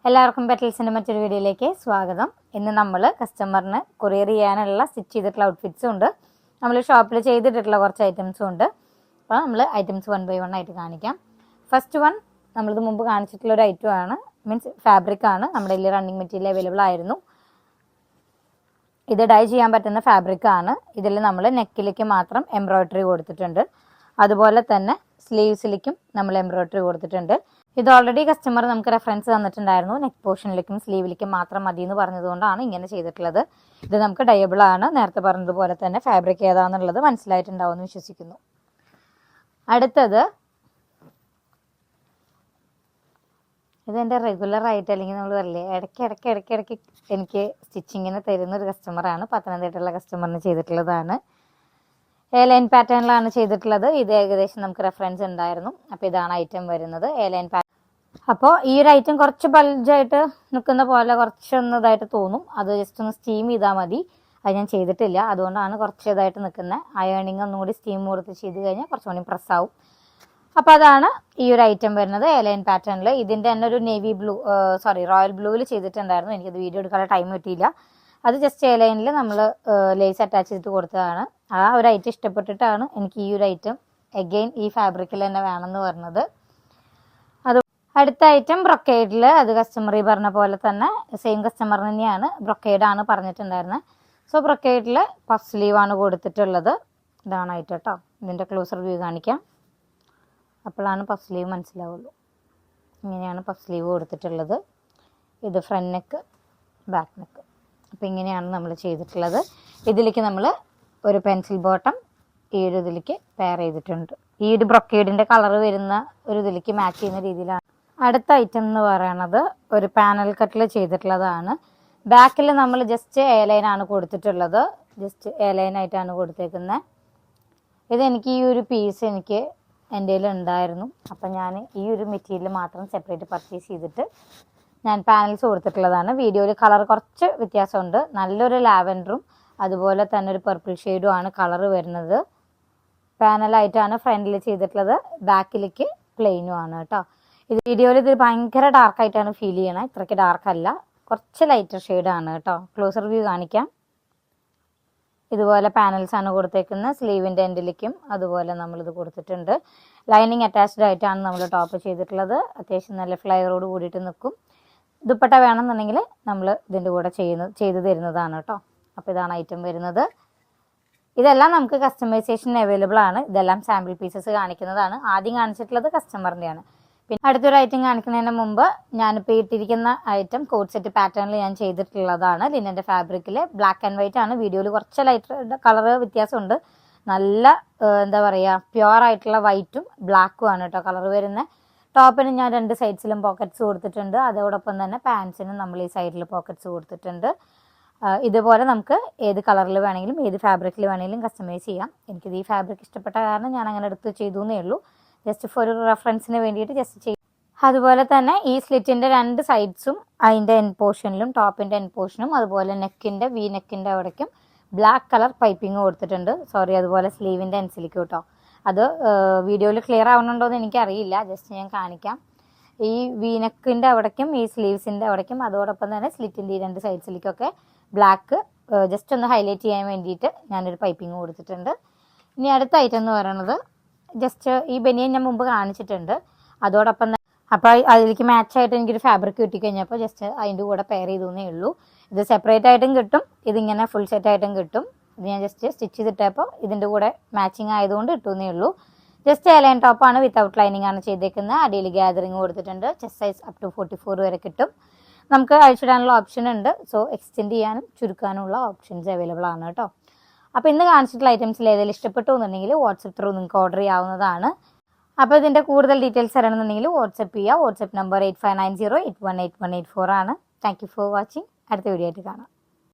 എല്ലാവർക്കും പെറ്റൽസിൻ്റെ മറ്റൊരു വീഡിയോയിലേക്ക് സ്വാഗതം. ഇന്ന് നമ്മൾ കസ്റ്റമറിന് കൊറിയർ ചെയ്യാനുള്ള സ്റ്റിച്ച് ചെയ്തിട്ടുള്ള ഔട്ട്ഫിറ്റ്സും ഉണ്ട്, നമ്മൾ ഷോപ്പിൽ ചെയ്തിട്ടുള്ള കുറച്ച് ഐറ്റംസും ഉണ്ട്. അപ്പോൾ നമ്മൾ ഐറ്റംസ് 1 by 1 ആയിട്ട് കാണിക്കാം. ഫസ്റ്റ് വൺ നമ്മളിത് മുമ്പ് കാണിച്ചിട്ടുള്ള ഒരു ഐറ്റം ആണ്, മീൻസ് ഫാബ്രിക് ആണ്. നമ്മുടെ ഇതിൽ റണ്ണിങ് മെറ്റീരിയൽ അവൈലബിൾ ആയിരുന്നു. ഇത് ഡൈ ചെയ്യാൻ പറ്റുന്ന ഫാബ്രിക് ആണ്. ഇതിൽ നമ്മൾ നെക്കിലേക്ക് മാത്രം എംബ്രോയ്ഡറി കൊടുത്തിട്ടുണ്ട്, അതുപോലെ തന്നെ സ്ലീവ്സിലേക്കും നമ്മൾ എംബ്രോയ്ഡറി കൊടുത്തിട്ടുണ്ട്. ഇത് ഓൾറെഡി കസ്റ്റമർ നമുക്ക് റെഫറൻസ് തന്നിട്ടുണ്ടായിരുന്നു, നെക്ക് പോർഷനിലേക്കും സ്ലീവിലേക്കും മാത്രം മതി എന്ന് പറഞ്ഞതുകൊണ്ടാണ് ഇങ്ങനെ ചെയ്തിട്ടുള്ളത്. ഇത് നമുക്ക് ഡയബിൾ ആണ്. നേരത്തെ പറഞ്ഞതുപോലെ തന്നെ ഫാബ്രിക് ഏതാണെന്നുള്ളത് മനസ്സിലായിട്ടുണ്ടാവുമെന്ന് വിശ്വസിക്കുന്നു. അടുത്തത് ഇതെൻ്റെ റെഗുലർ ആയിട്ട്, അല്ലെങ്കിൽ നമ്മൾ പറയില്ലേ ഇടയ്ക്ക് എനിക്ക് സ്റ്റിച്ചിങ്ങിന് തരുന്ന ഒരു കസ്റ്റമറാണ്. പത്തനംതിട്ടയുള്ള കസ്റ്റമറിന് ചെയ്തിട്ടുള്ളതാണ്. എ-ലൈൻ പാറ്റേണിലാണ് ചെയ്തിട്ടുള്ളത്. ഇത് ഏകദേശം നമുക്ക് റെഫറൻസ് ഉണ്ടായിരുന്നു. അപ്പോൾ ഇതാണ് ഐറ്റം വരുന്നത്, എ-ലൈൻ പാറ്റേൺ. അപ്പോൾ ഈ ഒരു ഐറ്റം കുറച്ച് ബൾജായിട്ട് നിൽക്കുന്ന പോലെ കുറച്ചൊന്ന് ഇതായിട്ട് തോന്നും. അത് ജസ്റ്റ് ഒന്ന് സ്റ്റീം ചെയ്താൽ മതി. അത് ഞാൻ ചെയ്തിട്ടില്ല, അതുകൊണ്ടാണ് കുറച്ച് ഇതായിട്ട് നിൽക്കുന്നത്. അയേണിങ് ഒന്നും കൂടി സ്റ്റീം കൊടുത്ത് ചെയ്ത് കഴിഞ്ഞാൽ കുറച്ചുകൂടി പ്രസ്സാവും. അപ്പോൾ അതാണ് ഈ ഒരു ഐറ്റം വരുന്നത്, എ-ലൈൻ പാറ്റേണിൽ. ഇതിൻ്റെ തന്നെ ഒരു നേവി ബ്ലൂ, റോയൽ ബ്ലൂവിൽ ചെയ്തിട്ടുണ്ടായിരുന്നു. എനിക്കത് വീഡിയോ എടുക്കാനുള്ള ടൈം കിട്ടിയില്ല. അത് ജസ്റ്റ് എ-ലൈനിൽ നമ്മൾ ലേസ് അറ്റാച്ച് ചെയ്തിട്ട് കൊടുത്തതാണ്. ആ ഒരു ഐറ്റം ഇഷ്ടപ്പെട്ടിട്ടാണ് എനിക്ക് ഈ ഒരു ഐറ്റം അഗെയിൻ ഈ ഫാബ്രിക്കിൽ തന്നെ വേണമെന്ന് പറഞ്ഞത്. അത് അടുത്ത ഐറ്റം ബ്രൊക്കേഡിൽ, അത് കസ്റ്റമർ ഈ പറഞ്ഞ പോലെ തന്നെ സെയിം കസ്റ്റമർ തന്നെയാണ്, ബ്രൊക്കേഡാണ് പറഞ്ഞിട്ടുണ്ടായിരുന്നത്. സോ ബ്രൊക്കേഡിൽ പഫ് സ്ലീവാണ് കൊടുത്തിട്ടുള്ളത്. ഇതാണ് ഐറ്റം കേട്ടോ. ഇതിൻ്റെ ക്ലോസർ വ്യൂ കാണിക്കാം, അപ്പോഴാണ് പഫ് സ്ലീവ് മനസ്സിലാവുള്ളൂ. ഇങ്ങനെയാണ് പഫ് സ്ലീവ് കൊടുത്തിട്ടുള്ളത്. ഇത് ഫ്രണ്ട് നെക്ക്, ബാക്ക് നെക്ക്. അപ്പോൾ ഇങ്ങനെയാണ് നമ്മൾ ചെയ്തിട്ടുള്ളത്. ഇതിലേക്ക് നമ്മൾ ഒരു പെൻസിൽ ബോട്ടം ഈ ഒരു ഇതിലേക്ക് പെയർ ചെയ്തിട്ടുണ്ട്. ഈ ഒരു ബ്രൊക്കേഡിൻ്റെ കളർ വരുന്ന ഒരു ഇതിലേക്ക് മാച്ച് ചെയ്യുന്ന രീതിയിലാണ്. അടുത്ത ഐറ്റം എന്ന് പറയുന്നത് ഒരു പാനൽ കട്ടിൽ ചെയ്തിട്ടുള്ളതാണ്. ബാക്കിൽ നമ്മൾ ജസ്റ്റ് എ-ലൈനാണ് കൊടുത്തിട്ടുള്ളത്, ജസ്റ്റ് എ-ലൈനായിട്ടാണ് കൊടുത്തേക്കുന്നത്. ഇതെനിക്ക് ഈ ഒരു പീസ് എനിക്ക് എൻ്റെ കയ്യിൽ ഉണ്ടായിരുന്നു. അപ്പം ഞാൻ ഈ ഒരു മെറ്റീരിയൽ മാത്രം സെപ്പറേറ്റ് പർച്ചേസ് ചെയ്തിട്ട് ഞാൻ പാനൽസ് കൊടുത്തിട്ടുള്ളതാണ്. വീഡിയോയിൽ കളർ കുറച്ച് വ്യത്യാസമുണ്ട്. നല്ലൊരു ലാവൻഡറും അതുപോലെ തന്നെ ഒരു പർപ്പിൾ ഷെയ്ഡും ആണ് കളർ വരുന്നത്. പാനലായിട്ടാണ് ഫ്രണ്ടിൽ ചെയ്തിട്ടുള്ളത്, ബാക്കിലേക്ക് പ്ലെയിനും ആണ് കേട്ടോ. ഇത് വീഡിയോയിൽ ഇത് ഭയങ്കര ഡാർക്കായിട്ടാണ് ഫീൽ ചെയ്യണത്, ഇത്രയ്ക്ക് ഡാർക്കല്ല, കുറച്ച് ലൈറ്റർ ഷെയ്ഡാണ് കേട്ടോ. ക്ലോസർ വ്യൂ കാണിക്കാം. ഇതുപോലെ പാനൽസ് ആണ് കൊടുത്തേക്കുന്നത്. സ്ലീവിൻ്റെ എൻഡിലേക്കും അതുപോലെ നമ്മളിത് കൊടുത്തിട്ടുണ്ട്. ലൈനിങ് അറ്റാച്ച്ഡ് ആയിട്ടാണ് നമ്മൾ ടോപ്പ് ചെയ്തിട്ടുള്ളത്. അത്യാവശ്യം നല്ല ഫ്ലെയറോട് കൂടിയിട്ട് നിൽക്കും. ദുപ്പട്ട വേണമെന്നുണ്ടെങ്കിൽ നമ്മൾ ഇതിൻ്റെ കൂടെ ചെയ്ത് തരുന്നതാണ് കേട്ടോ. അപ്പോൾ ഇതാണ് ഐറ്റം വരുന്നത്. ഇതെല്ലാം നമുക്ക് കസ്റ്റമൈസേഷൻ അവൈലബിൾ ആണ്. ഇതെല്ലാം സാമ്പിൾ പീസസ് കാണിക്കുന്നതാണ്. ആദ്യം കാണിച്ചിട്ടുള്ളത് കസ്റ്റമറിൻ്റെയാണ്. പിന്നെ അടുത്തൊരു ഐറ്റം കാണിക്കുന്നതിന് മുമ്പ് ഞാനിപ്പോൾ ഇട്ടിരിക്കുന്ന ഐറ്റം കോഡ് സെറ്റ് പാറ്റേണിൽ ഞാൻ ചെയ്തിട്ടുള്ളതാണ്. ലിനൻ്റെ ഫാബ്രിക്കിൽ ബ്ലാക്ക് ആൻഡ് വൈറ്റ് ആണ്. വീഡിയോയിൽ കുറച്ച് ലൈറ്റ് കളർ വ്യത്യാസമുണ്ട്. നല്ല എന്താ പറയുക, പ്യുവർ ആയിട്ടുള്ള വൈറ്റും ബ്ലാക്കും ആണ് കേട്ടോ കളർ വരുന്നത്. ടോപ്പിന് ഞാൻ 2 സൈഡ്സിലും പോക്കറ്റ്സ് കൊടുത്തിട്ടുണ്ട്. അതോടൊപ്പം തന്നെ പാൻസിനും നമ്മൾ ഈ സൈഡിൽ പോക്കറ്റ്സ് കൊടുത്തിട്ടുണ്ട്. ഇതുപോലെ നമുക്ക് ഏത് കളറിൽ വേണമെങ്കിലും ഏത് ഫാബ്രിക്കിൽ വേണമെങ്കിലും കസ്റ്റമൈസ് ചെയ്യാം. എനിക്കിത് ഈ ഫാബ്രിക് ഇഷ്ടപ്പെട്ട കാരണം ഞാൻ അങ്ങനെ എടുത്ത് ചെയ്തു എന്നേ ഉള്ളൂ. ജസ്റ്റ് ഫോർ ഒരു റെഫറൻസിന് വേണ്ടിയിട്ട് ജസ്റ്റ് ചെയ്യും. അതുപോലെ തന്നെ ഈ സ്ലിറ്റിൻ്റെ 2 സൈഡ്സും അതിൻ്റെ എൻ പോർഷനിലും ടോപ്പിൻ്റെ എൻ പോർഷനും അതുപോലെ നെക്കിൻ്റെ വി നെക്കിൻ്റെ അവിടേക്കും ബ്ലാക്ക് കളർ പൈപ്പിംഗ് കൊടുത്തിട്ടുണ്ട്. അതുപോലെ സ്ലീവിൻ്റെ എൻസിലേക്ക് കേട്ടോ. അത് വീഡിയോയിൽ ക്ലിയർ ആവുന്നുണ്ടോ എന്ന് എനിക്കറിയില്ല, ജസ്റ്റ് ഞാൻ കാണിക്കാം. ഈ വി നെക്കിൻ്റെ അവിടേക്കും ഈ സ്ലീവ്സിൻ്റെ അവിടേക്കും അതോടൊപ്പം തന്നെ സ്ലിറ്റിൻ്റെ ഈ 2 സൈഡ്സിലേക്കൊക്കെ ബ്ലാക്ക് ജസ്റ്റ് ഒന്ന് ഹൈലൈറ്റ് ചെയ്യാൻ വേണ്ടിയിട്ട് ഞാനൊരു പൈപ്പിംഗ് കൊടുത്തിട്ടുണ്ട്. ഇനി അടുത്ത ഐറ്റം എന്ന് പറയുന്നത് ജസ്റ്റ് ഈ ബനിയൻ ഞാൻ മുമ്പ് കാണിച്ചിട്ടുണ്ട്. അതോടൊപ്പം തന്നെ അപ്പോൾ അതിലേക്ക് മാച്ചായിട്ട് എനിക്കൊരു ഫാബ്രിക് കിട്ടിക്കഴിഞ്ഞപ്പോൾ ജസ്റ്റ് അതിൻ്റെ കൂടെ പെയർ ചെയ്തേ ഉള്ളൂ. ഇത് സെപ്പറേറ്റ് ആയിട്ടും കിട്ടും, ഇതിങ്ങനെ ഫുൾ സെറ്റ് ആയിട്ടും കിട്ടും. ഇത് ഞാൻ ജസ്റ്റ് സ്റ്റിച്ച് ചെയ്തിട്ടപ്പോൾ ഇതിൻ്റെ കൂടെ മാച്ചിങ് ആയതുകൊണ്ട് കിട്ടുന്നേ ഉള്ളൂ. ജസ്റ്റ് എ-ലൈൻ ടോപ്പാണ്, വിത്തൗട്ട് ലൈനിങ് ആണ് ചെയ്തേക്കുന്നത്. അടിയിൽ ഗ്യാതറിങ് കൊടുത്തിട്ടുണ്ട്. ചെസ്റ്റ് സൈസ് അപ് ടു 44 വരെ കിട്ടും. നമുക്ക് അഴിച്ചിടാനുള്ള ഓപ്ഷൻ ഉണ്ട്. സോ എക്സ്റ്റെൻഡ് ചെയ്യാനും ചുരുക്കാനുള്ള ഓപ്ഷൻസ് അവൈലബിൾ ആണ് കേട്ടോ. അപ്പോൾ ഇന്ന് കാണിച്ചിട്ടുള്ള ഐറ്റംസിൽ ഏതെങ്കിലും ഇഷ്ടപ്പെട്ടു എന്നുണ്ടെങ്കിൽ വാട്സപ്പ് ത്രൂ നിങ്ങൾക്ക് ഓർഡർ ചെയ്യാവുന്നതാണ്. അപ്പോൾ ഇതിൻ്റെ കൂടുതൽ ഡീറ്റെയിൽസ് അറിയണമെന്നുണ്ടെങ്കിൽ വാട്സപ്പ് ചെയ്യുക. വാട്സപ്പ് നമ്പർ 8590818184 ആണ്. Thank you for watching. അടുത്ത വീഡിയോ ആയിട്ട് കാണാം.